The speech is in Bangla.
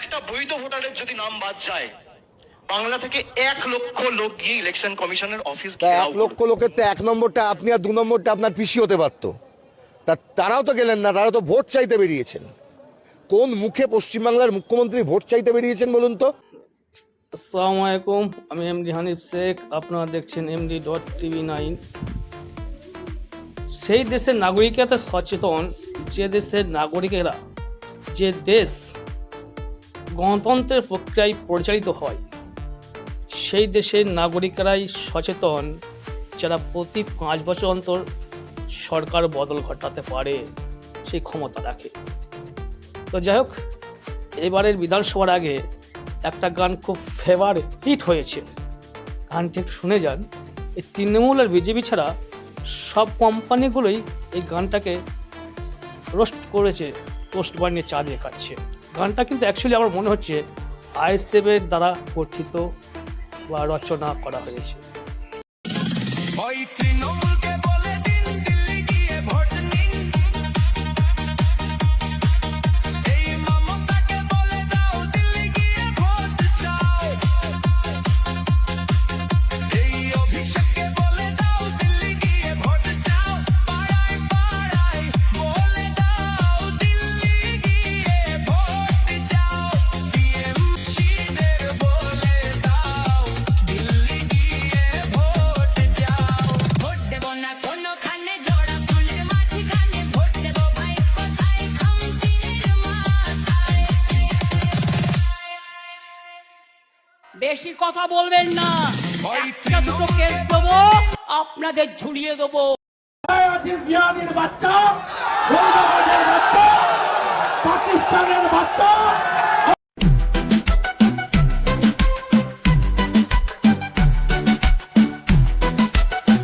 একটা বৈধ ভোটারের যদি নাম বাদ যায়, বাংলা থেকে 1 লক্ষ লোক গিয়ে ইলেকশন কমিশনের অফিস 1 লক্ষ লোকের তো 1 নম্বরটা আপনি আর 2 নম্বরটা আপনার পিসি হতে পারতো। তারাও তো গেলেন না, তারা তো ভোট চাইতে বেরিয়েছেন। কোন মুখে পশ্চিমবাংলার মুখ্যমন্ত্রী ভোট চাইতে বেরিয়েছেন বলুন তো? আসসালামু আলাইকুম, আমি এমডি হানিফ শেখ, আপনারা দেখছেন MD.TV9। সেই দেশের নাগরিকরা সচেতন যে দেশের নাগরিকেরা, যে দেশ গণতন্ত্রের প্রক্রিয়ায় পরিচালিত হয়, সেই দেশের নাগরিকরাই সচেতন যারা প্রতি 5 বছর অন্তর সরকার বদল ঘটাতে পারে, সেই ক্ষমতা রাখে। তো যাই হোক, এবারের বিধানসভার আগে একটা গান খুব ফেভারিট হয়েছে, গানটি একটু শুনে যান। এই তৃণমূল আর বিজেপি ছাড়া সব কোম্পানিগুলোই এই গানটাকে রোস্ট করেছে, টোস্ট বানিয়ে চা দিয়ে খাচ্ছে। গানটা কিন্তু অ্যাকচুয়ালি আমার মনে হচ্ছে আইএসএফের দ্বারা গঠিত বা রচনা করা হয়েছে। বেশি কথা বলবেন না, একটা দুটো কেস দেবো, আপনাদের ঝুলিয়ে দেবো। বাচ্চা, পাকিস্তানের বাচ্চা